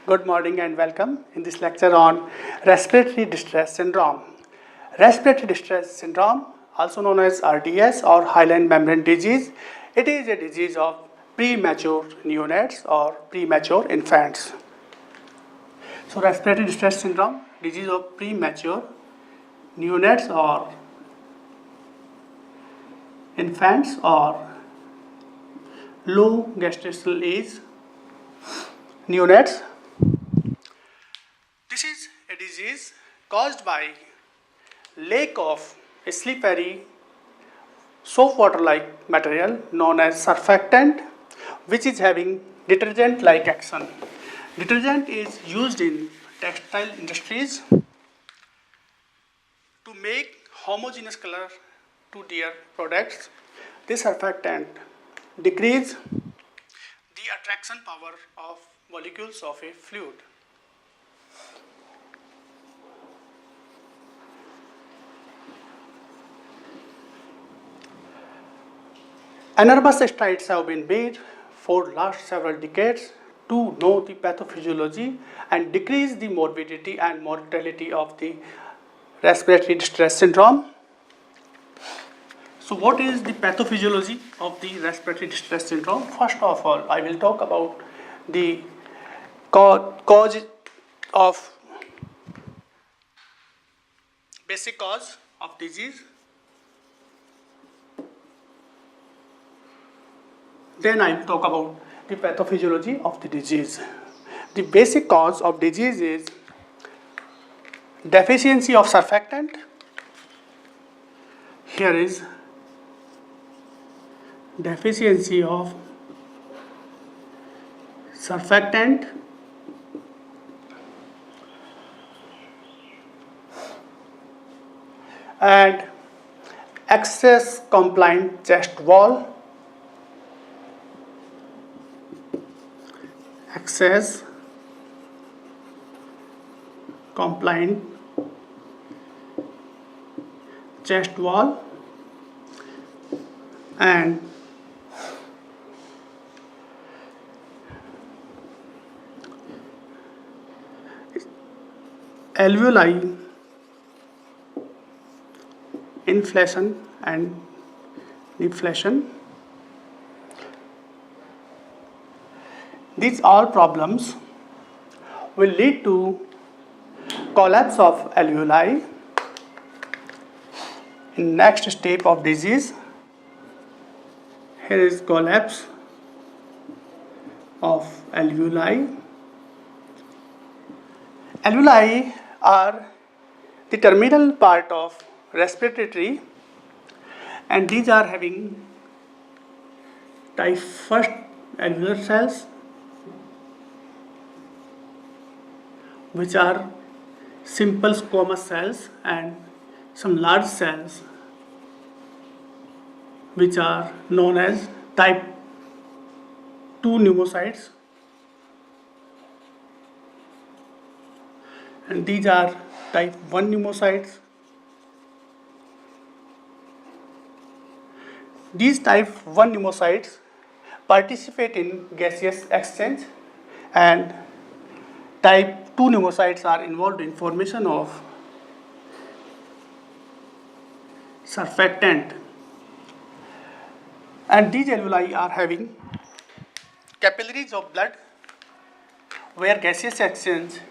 Good morning and welcome in this lecture on respiratory distress syndrome. Respiratory distress syndrome, also known as RDS or hyaline membrane disease, it is a disease of premature neonates or premature infants. So, respiratory distress syndrome, disease of premature neonates or infants or low gestational age neonates. This is a disease caused by lack of a slippery soap water like material known as surfactant, which is having detergent like action. Detergent is used in textile industries to make homogeneous color to their products. This surfactant decrease the attraction power of molecules of a fluid. Enormous strides have been made for last several decades to know the pathophysiology and decrease the morbidity and mortality of the respiratory distress syndrome. So, what is the pathophysiology of the respiratory distress syndrome? First of all, I will talk about the cause of basic cause of disease. Then I will talk about the pathophysiology of the disease. The basic cause of disease is deficiency of surfactant. Here is deficiency of surfactant and excess compliant chest wall. Excess compliant chest wall and alveoli inflation and deflation. These all problems will lead to collapse of alveoli in next step of disease. Here is collapse of alveoli. Alveoli are the terminal part of respiratory tree, and these are having type first alveolar cells, which are simple squamous cells, and some large cells which are known as type 2 pneumocytes, and these are type 1 pneumocytes. These type 1 pneumocytes participate in gaseous exchange, and type 2 pneumocytes are involved in formation of surfactant, and these alveoli are having capillaries of blood where gaseous exchange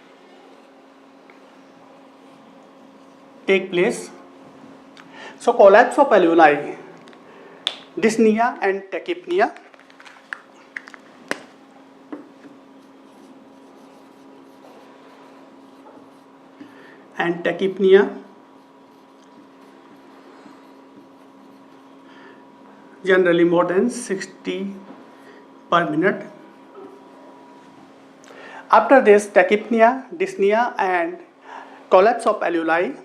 take place. So, collapse of alveoli, dyspnea and tachypnea. And tachypnea, generally more than 60 per minute. After this tachypnea, dyspnea and collapse of alveoli,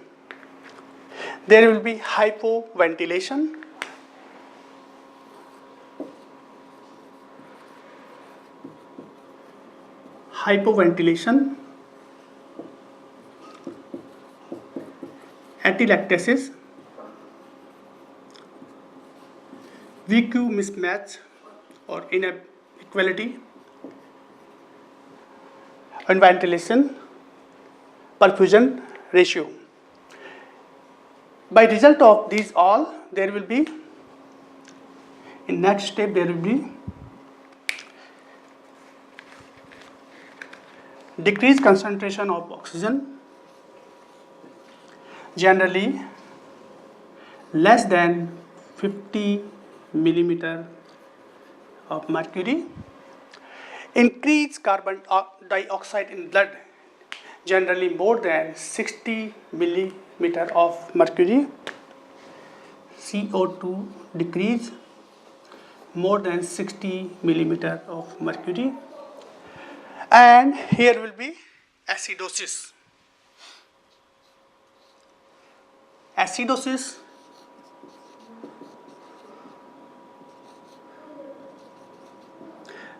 there will be hypoventilation. Hypoventilation, atelectasis, VQ mismatch or inequality, and ventilation perfusion ratio. By result of these all, there will be, in next step there will be decreased concentration of oxygen, generally less than 50 millimeter of mercury, increased carbon dioxide in blood, generally more than 60 millimeter of mercury, CO2 decrease more than 60 millimeter of mercury, and here will be acidosis. Acidosis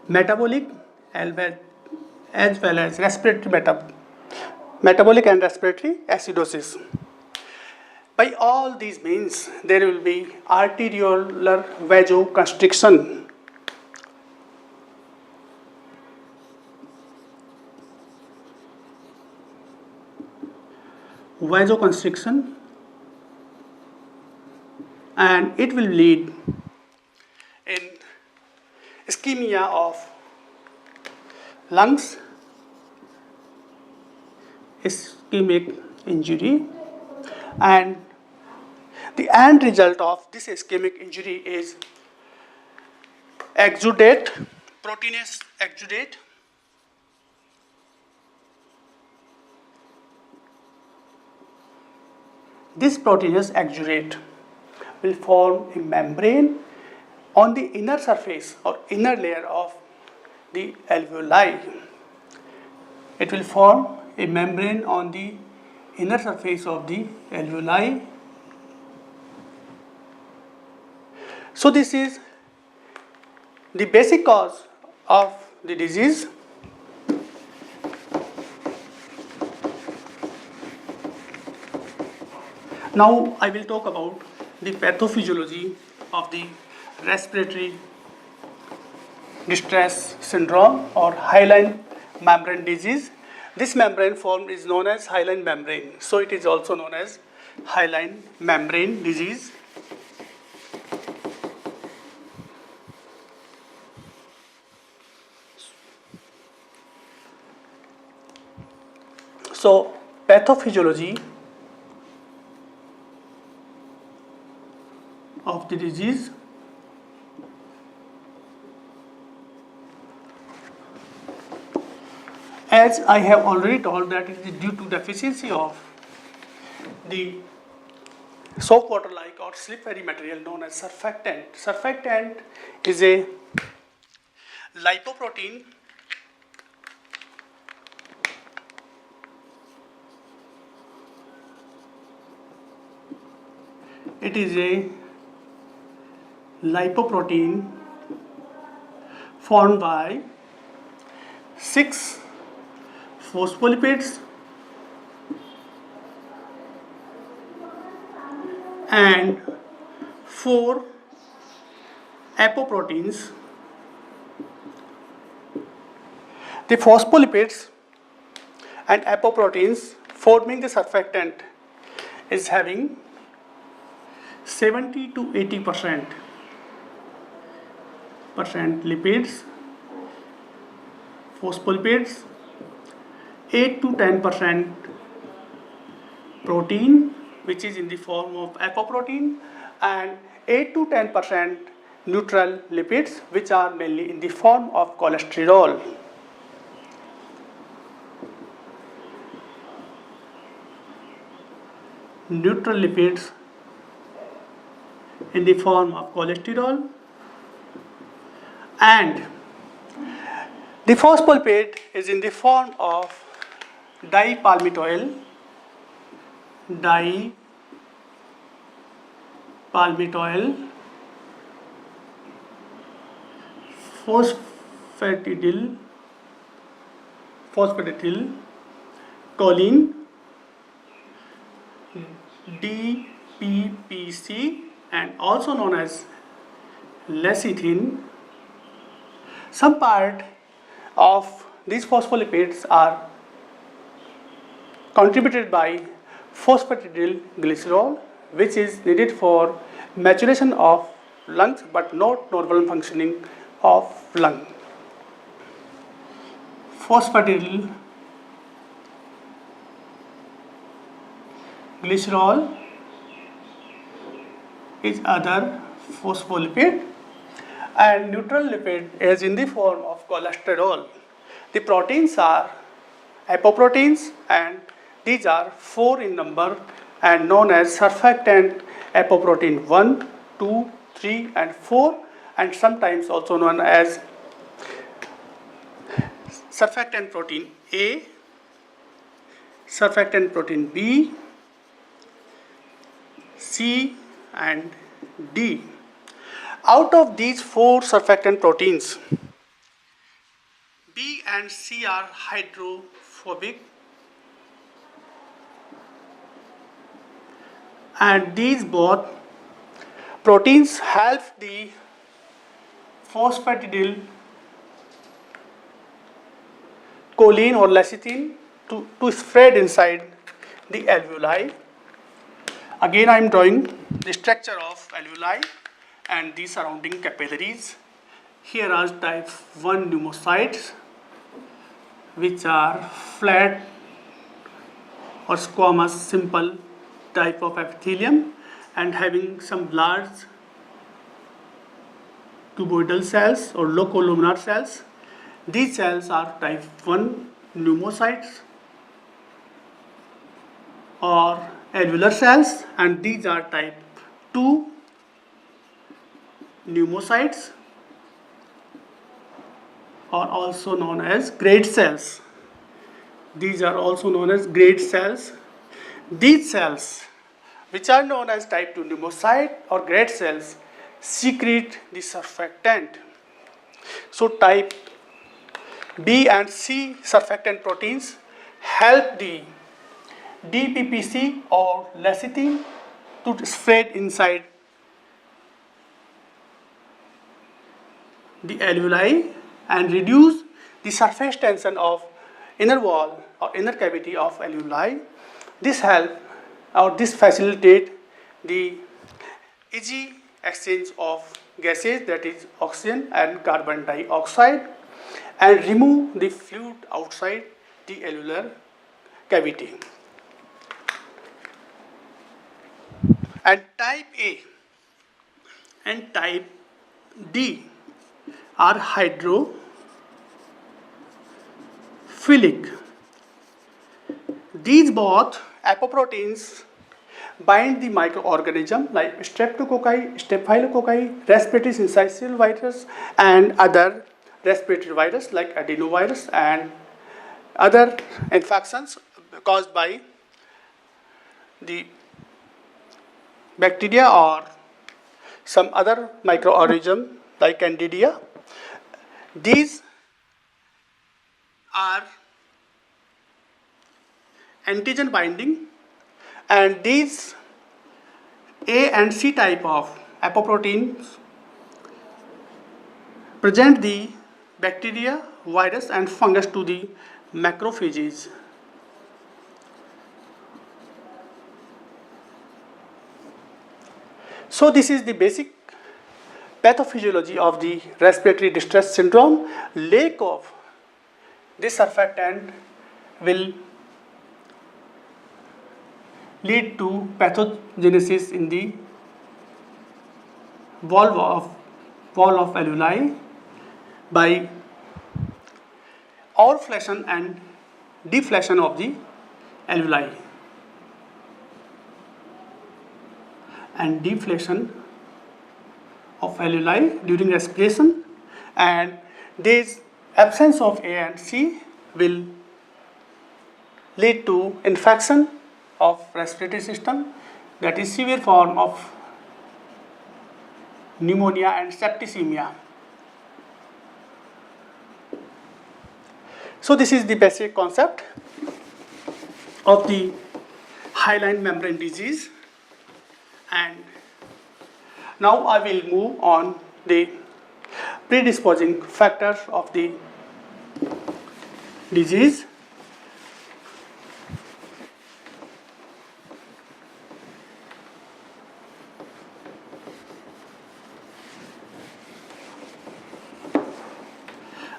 metabolic as well as respiratory metabolic and respiratory acidosis. By all these means, there will be arteriolar vasoconstriction. Vasoconstriction, and it will lead in ischemia of lungs, ischemic injury, and the end result of this ischemic injury is exudate, proteinous exudate, this proteinous exudate will form a membrane on the inner surface or inner layer of the alveoli. It will form a membrane on the inner surface of the alveoli. So this is the basic cause of the disease. Now I will talk about the pathophysiology of the respiratory distress syndrome or hyaline membrane disease. This membrane form is known as hyaline membrane, so it is also known as hyaline membrane disease. So pathophysiology of the disease. As I have already told, that it is due to deficiency of the soap water like or slippery material known as surfactant. Surfactant is a lipoprotein formed by 6 phospholipids and 4 apoproteins. The phospholipids and apoproteins forming the surfactant is having 70 to 80% lipids, phospholipids, 8 to 10% protein, which is in the form of apoprotein, and 8 to 10% neutral lipids, which are mainly in the form of cholesterol. Neutral lipids in the form of cholesterol, and the phospholipid is in the form of dipalmitoyl, phosphatidyl choline, DPPC, and also known as lecithin. Some part of these phospholipids are contributed by phosphatidylglycerol, which is needed for maturation of lungs but not normal functioning of lung. Phosphatidylglycerol is other phospholipid, and neutral lipid is in the form of cholesterol. The proteins are apoproteins, and these are 4 in number and known as surfactant apoprotein 1, 2, 3 and 4, and sometimes also known as surfactant protein A, surfactant protein B, C and D. Out of these 4 surfactant proteins, B and C are hydrophobic, and these both proteins help the phosphatidylcholine or lecithin to spread inside the alveoli. Again, I am drawing the structure of alveoli and the surrounding capillaries. Here are type 1 pneumocytes, which are flat or squamous simple type of epithelium and having some large cuboidal cells or locolumnar cells. These cells are type 1 pneumocytes or alveolar cells, and these are type 2 pneumocytes or also known as Great cells. These are also known as Great cells. These cells, which are known as type 2 pneumocyte or Great cells, secrete the surfactant. So type B and C surfactant proteins help the DPPC or lecithin to spread inside the alveoli and reduce the surface tension of inner wall or inner cavity of alveoli. This help or this facilitate the easy exchange of gases, that is oxygen and carbon dioxide, and remove the fluid outside the alveolar cavity. And type A and type D are hydrophilic. These both apoproteins bind the microorganism like streptococci, staphylococci, respiratory syncytial virus and other respiratory virus like adenovirus and other infections caused by the bacteria or some other microorganism like Candida. These are antigen binding, and these A and C type of apoproteins present the bacteria, virus and fungus to the macrophages. So this is the basic pathophysiology of the respiratory distress syndrome. Lack of this surfactant will lead to pathogenesis in the wall of alveoli by overflation and deflation of the alveoli and deflation of alveoli during respiration, and this absence of A and C will lead to infection of respiratory system, that is severe form of pneumonia and septicemia. So this is the basic concept of the hyaline membrane disease, and now I will move on the predisposing factors of the disease.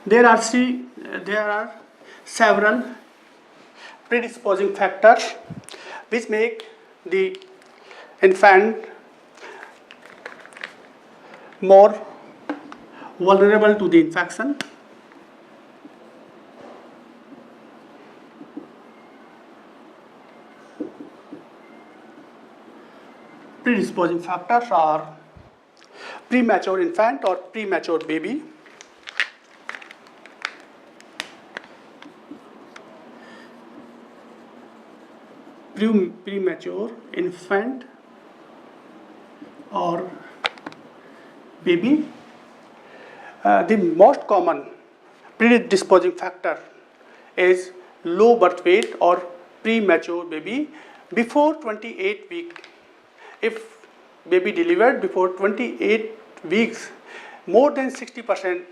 There are several predisposing factors which make the infant more vulnerable to the infection. Predisposing factors are premature infant or premature baby, premature infant or baby. The most common predisposing factor is low birth weight or premature baby before 28 weeks. If baby delivered before 28 weeks, more than 60%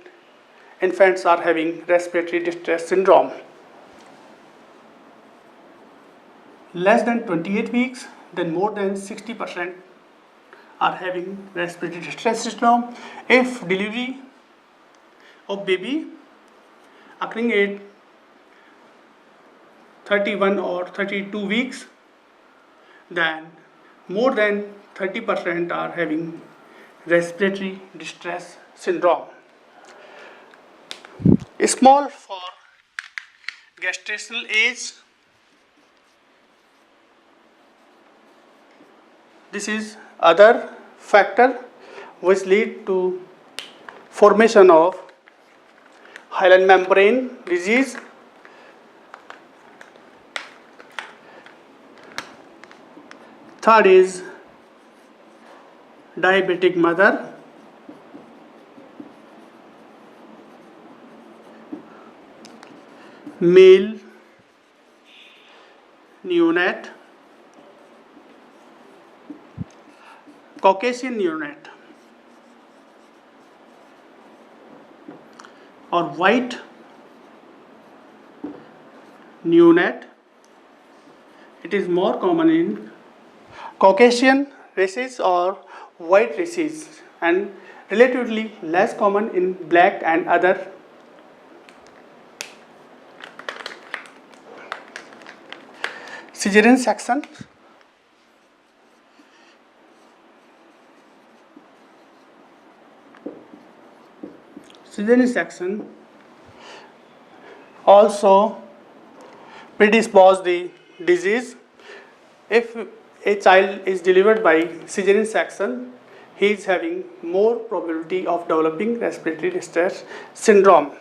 infants are having respiratory distress syndrome. Less than 28 weeks, then more than 60% are having respiratory distress syndrome. If delivery of baby occurring at 31 or 32 weeks, then more than 30% are having respiratory distress syndrome. Small for gestational age. This is other factor which lead to formation of hyaline membrane disease. Third is diabetic mother. Male neonate, Caucasian neonate, or white neonate. It is more common in Caucasian races or white races and relatively less common in black and other. Cesarean section. Cesarean section also predispose the disease. If a child is delivered by cesarean section, he is having more probability of developing respiratory distress syndrome.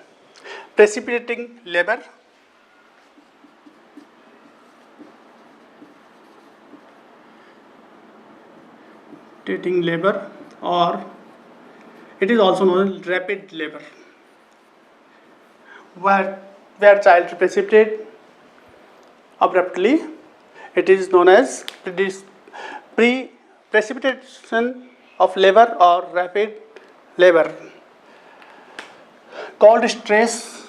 Precipitating labor. Labor, or it is also known as rapid labor, where child precipitate abruptly. It is known as precipitation of labor or rapid labor. Cold stress.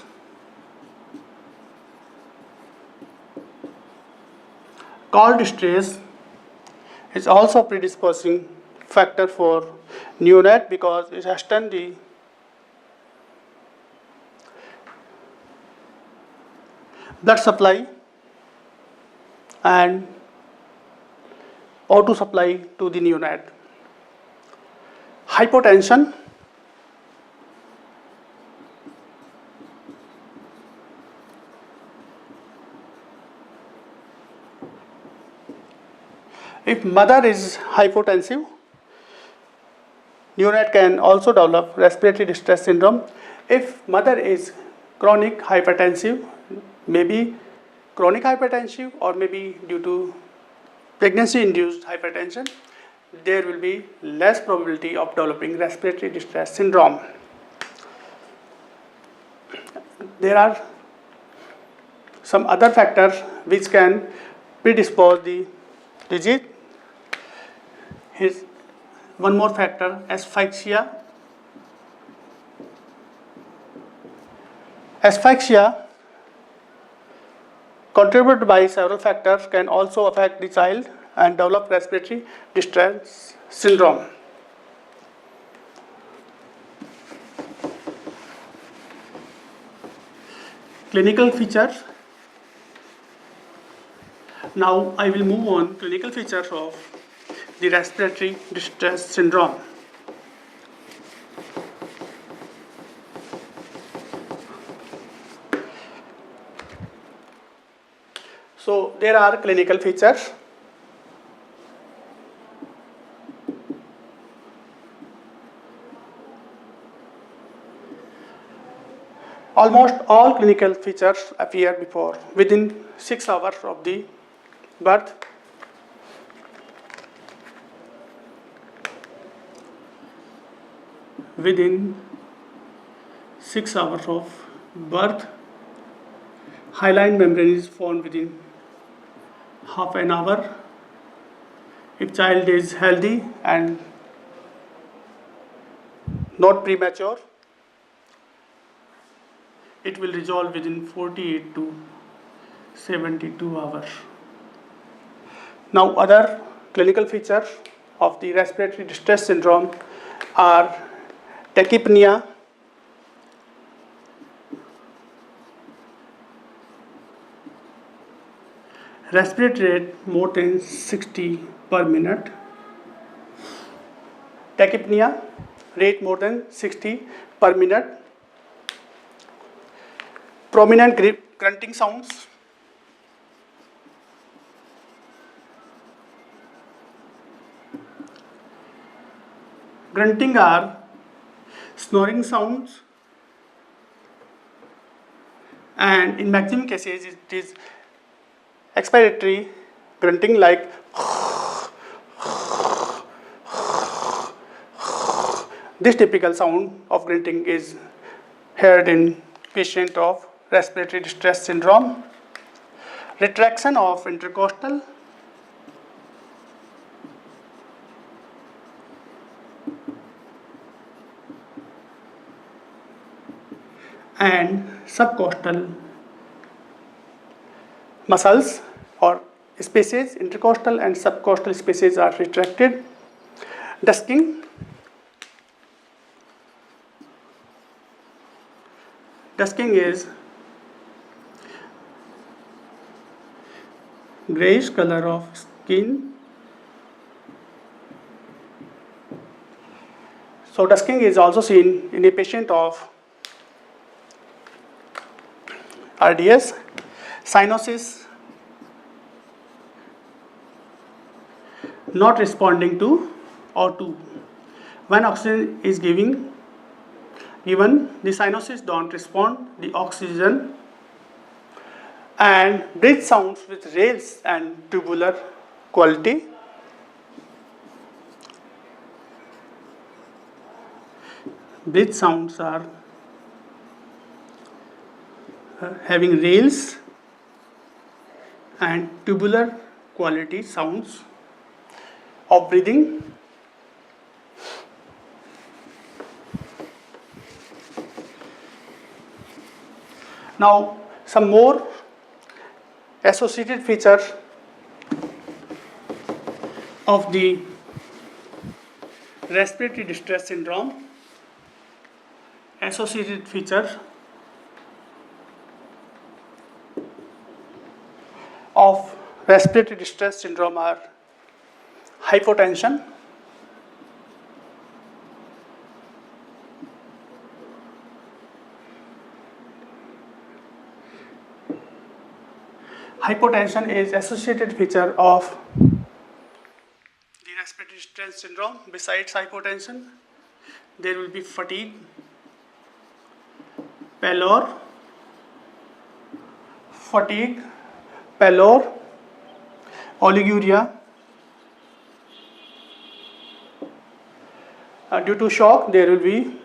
Cold stress is also predisposing factor for neonate because it has turned the blood supply and O2 supply to the neonate. Hypotension. If mother is hypotensive, neonate can also develop respiratory distress syndrome. If mother is chronic hypertensive, maybe chronic hypertensive or maybe due to pregnancy-induced hypertension, there will be less probability of developing respiratory distress syndrome. There are some other factors which can predispose the disease. Here's one more factor, asphyxia. Asphyxia, contributed by several factors, can also affect the child and develop respiratory distress syndrome. clinical features. Now I will move on clinical features of the respiratory distress syndrome. So there are clinical features. Almost all clinical features appear within 6 hours of the birth. Within 6 hours of birth, hyaline membrane is formed within half an hour. If child is healthy and not premature, it will resolve within 48 to 72 hours. Now, other clinical features of the respiratory distress syndrome are tachypnea, respiratory rate more than 60 per minute, tachypnea, rate more than 60 per minute, prominent grunting sounds, grunting are snoring sounds, and in maximum cases it is expiratory grunting like this typical sound of grunting is heard in patient of respiratory distress syndrome. Retraction of intercostal, and subcostal muscles or spaces, intercostal and subcostal spaces are retracted. Dusking, dusking is grayish color of skin. So dusking is also seen in a patient of RDS. Cyanosis, not responding to O2. When oxygen is given, the cyanosis don't respond the oxygen, and breath sounds with rales and tubular quality. Breath sounds are having rales and tubular quality sounds of breathing. Now, some more associated features of the respiratory distress syndrome. Associated features of respiratory distress syndrome are hypotension, hypotension is associated feature of the respiratory distress syndrome. Besides hypotension, there will be fatigue, pallor, oliguria. Due to shock, there will be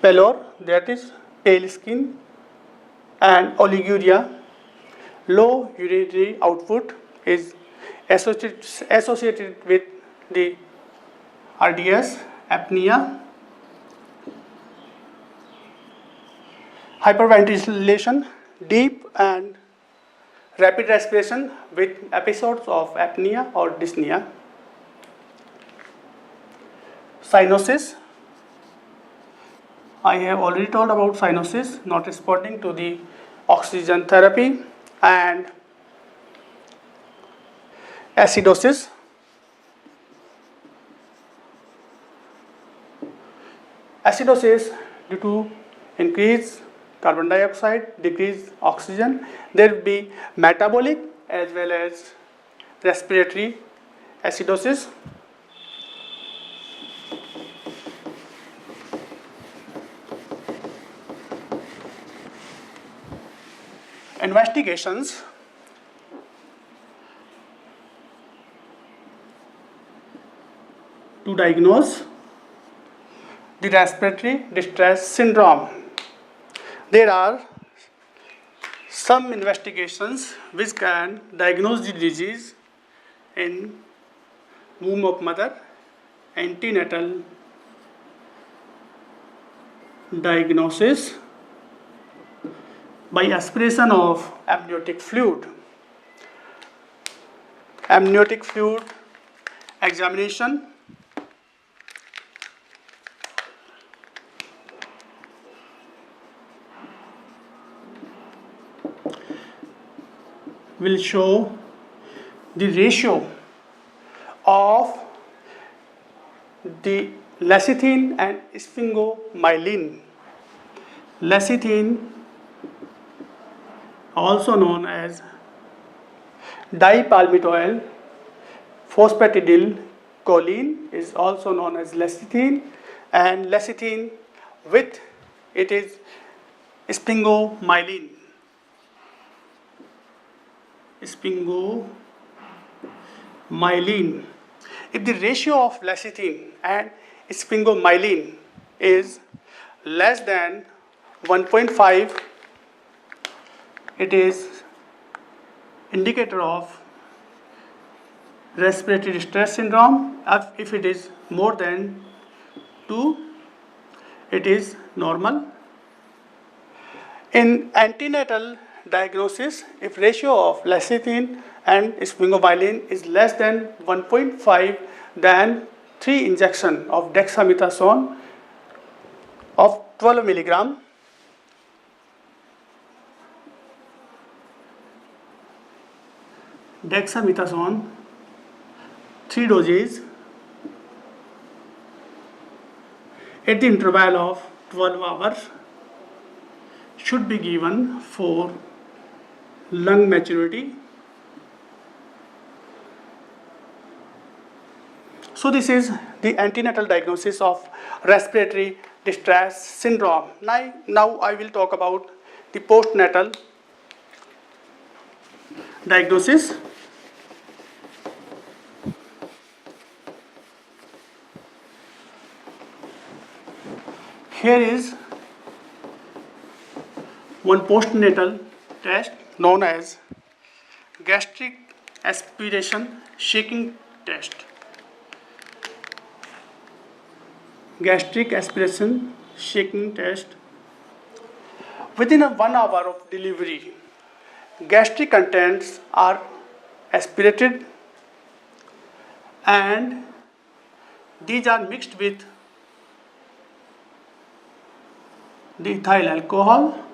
pallor, that is pale skin, and oliguria. Low urinary output is associated with the RDS, apnea. Hyperventilation, deep and rapid respiration with episodes of apnea or dyspnea. Cyanosis, I have already told about cyanosis, not responding to the oxygen therapy, and acidosis. Acidosis due to increased carbon dioxide, decreased oxygen. There will be metabolic as well as respiratory acidosis. Investigations to diagnose the respiratory distress syndrome. There are some investigations which can diagnose the disease in womb of mother. Antenatal diagnosis by aspiration of amniotic fluid. Amniotic fluid examination will show the ratio of the lecithin and sphingomyelin. Lecithin, also known as dipalmitoyl phosphatidylcholine, is also known as lecithin, and lecithin with it is sphingomyelin. Sphingomyelin. If the ratio of lecithin and sphingomyelin is less than 1.5, it is indicator of respiratory distress syndrome. If it is more than 2, it is normal. In antenatal diagnosis, if ratio of lecithin and sphingomyelin is less than 1.5, then 3 injection of dexamethasone of 12 milligram dexamethasone, 3 doses at the interval of 12 hours should be given for lung maturity. So this is the antenatal diagnosis of respiratory distress syndrome. Now I will talk about the postnatal diagnosis. Here is one postnatal test known as gastric aspiration shaking test. Gastric aspiration shaking test. Within 1 hour of delivery, gastric contents are aspirated and these are mixed with the ethyl alcohol,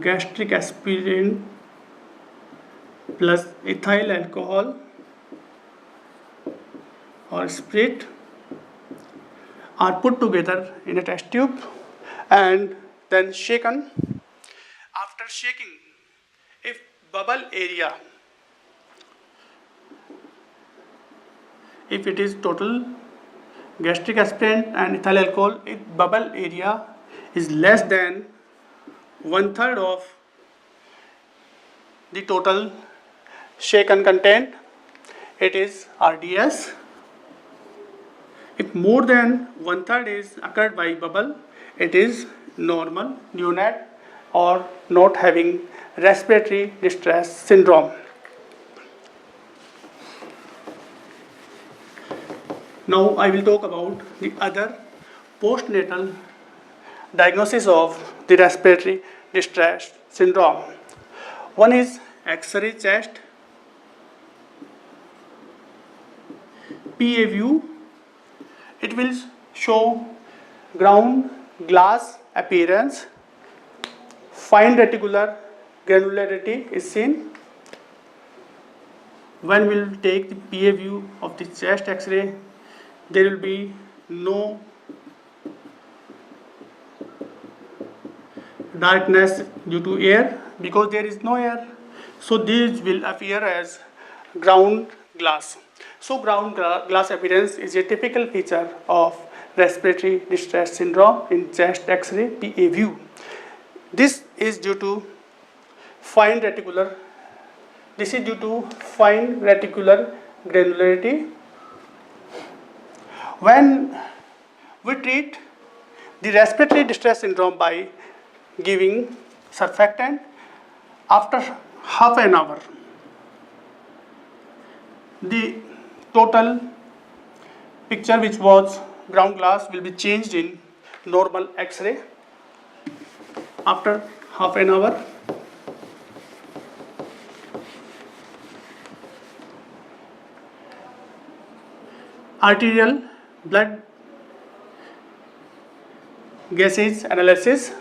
gastric aspirin plus ethyl alcohol or spirit are put together in a test tube and then shaken. After shaking, if bubble area, if it is total gastric aspirin and ethyl alcohol, if bubble area is less than 1/3 of the total shaken content, it is RDS. If more than 1/3 is occurred by bubble, it is normal neonate or not having respiratory distress syndrome. Now I will talk about the other postnatal diagnosis of the respiratory distress syndrome. One is X-ray chest, PA view. It will show ground glass appearance, fine reticular granularity is seen. When we will take the PA view of the chest X-ray, there will be no darkness due to air, because there is no air. So these will appear as ground glass. So ground glass appearance is a typical feature of respiratory distress syndrome in chest X-ray PA view. This is due to fine reticular granularity. When we treat the respiratory distress syndrome by giving surfactant, after half an hour, the total picture which was ground glass will be changed in normal X-ray after half an hour. Arterial blood gases analysis.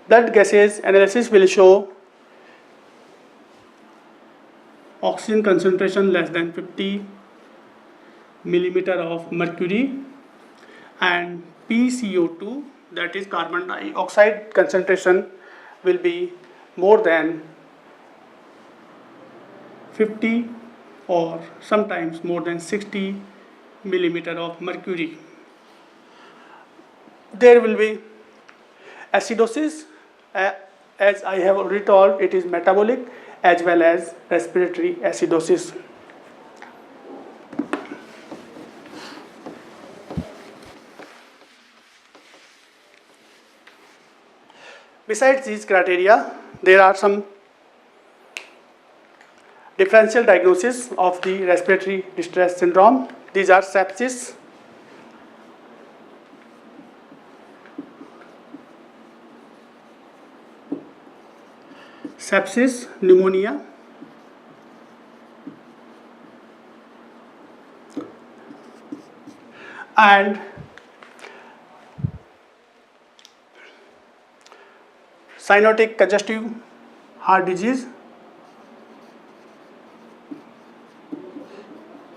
Blood gases analysis will show oxygen concentration less than 50 millimeter of mercury, and PCO2, that is carbon dioxide concentration, will be more than 50 or sometimes more than 60 millimeter of mercury. There will be acidosis, as I have already told, it is metabolic as well as respiratory acidosis. Besides these criteria, there are some differential diagnosis of the respiratory distress syndrome. These are sepsis, pneumonia, and cyanotic congestive heart disease,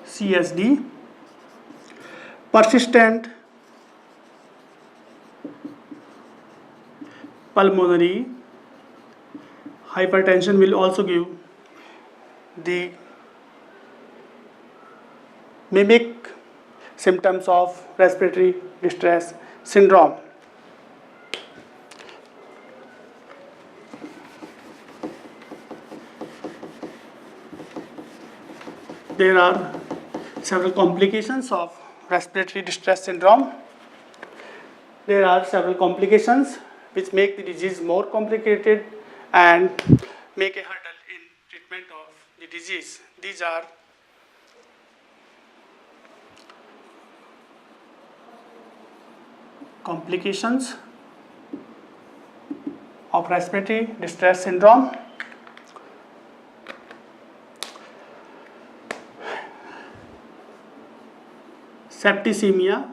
CSD. Persistent pulmonary hypertension will also give the mimic symptoms of respiratory distress syndrome. There are several complications of respiratory distress syndrome. There are several complications which make the disease more complicated and make a hurdle in treatment of the disease. These are complications of respiratory distress syndrome. Septicemia.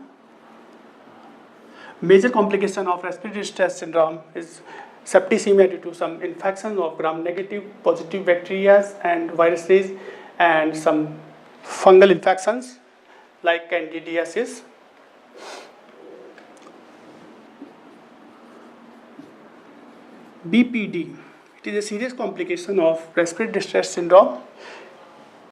Major complication of respiratory distress syndrome is septicemia due to some infection of gram-negative positive bacteria and viruses and some fungal infections like candidiasis. BPD. It is a serious complication of respiratory distress syndrome.